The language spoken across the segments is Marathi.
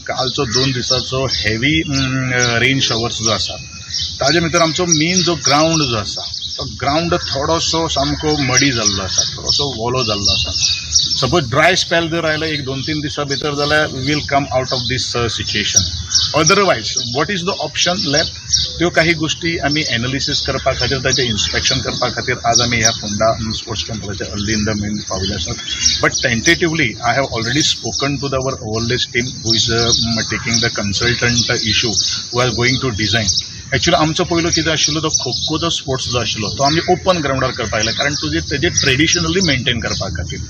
कालचो 2 दिसाचो हेवी रेन शवर्स जो आसा ताजे भितर आमचो मेन जो ग्राउंड जो आसा तो ग्राउंड थोडोसो सामको मडी जाल्लो आसा, थोडोसो वोलो जाल्लो आसा. सपोज ड्राय स्पेल जर आयलो 1-2-3 दिसां भितर जाल्यार we will come out of this situation. Otherwise what is the option left त्यो काही गोष्टी आमी एनालिसीस करपा खातीर ताचें इन्स्पेक्शन करपा खातीर आज आमी ह्या फोंडा स्पोर्ट्स टेम्पलाच्या अर्ली इन द मेन पाविल्ले आसात. But tentatively I have already spoken to our overlays team who is taking the consultant issue who are going to design. Actually आमचो पयलो कितें आशिल्लो तो खोखोचो स्पोर्ट्स जो आशिल्लो तो आमी ओपन ग्राउंडार करपाक लागले कारण तेजे ट्रेडिशनली मेंटेन करपा खातीर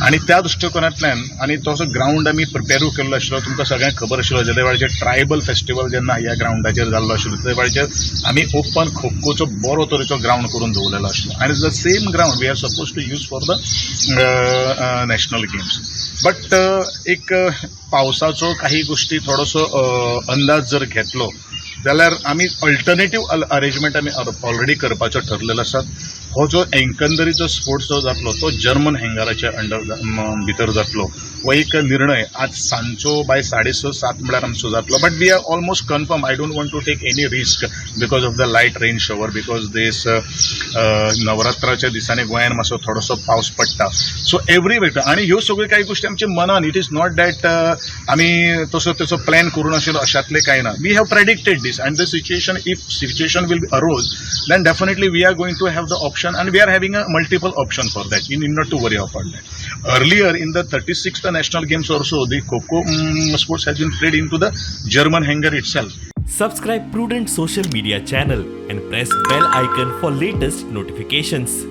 आनी त्या दृश्टिकोनांतल्यान आनी तो ग्राउंड आमी प्रिपेरू केल्लो आशिल्लो. तुमकां सगळ्यांक खबर आशिल्लो जे वेळाचेर ट्रायबल फेस्टिवल जेन्ना ह्या ग्राउंडाचेर जाल्लो आशिल्लो ते वेळाचेर आमी ओपन खोखोचो बरो तरेचो ग्राउंड करून दवरलेलो आशिल्लो आनी the same ground we are suppose to use for the national games. But एक पावसाचो काही गोष्टी थोडोसो अंदाज जर घेतलो जाल्यार आमी अल्टरनेटीव अरेंजमेंट आमी ऑलरेडी करपाचो ठरलेलो आसा. हो जो एकंदरीत जो स्पोर्ट्स जो जातलो तो जर्मन हँगराच्या भितर जातलो. हो एक निर्णय आज सांजचो बाय 6:30-7 म्हळ्यार आमचो जातलो. But we are almost confirm. I don't want to take any risk because of the light rain shower because दीस नवरात्राच्या दिसांनी गोंयान मातसो थोडोसो पावस पडटा. सो एवरी वेट आनी ह्यो सगळ्यो काही गोष्टी आमच्या मनान इट इज नॉट दॅट आमी तसो तेचो प्लॅन करून आशिल्लो अशातले कांय ना. We have predicted this and the situation if situation will arose then definitely we are going to have the option and we are having a multiple option for that. You need not to worry about that. Earlier in the 36th national games also the Kho sports has been played into the German hangar itself. Subscribe Prudent social media channel and press bell icon for latest notifications.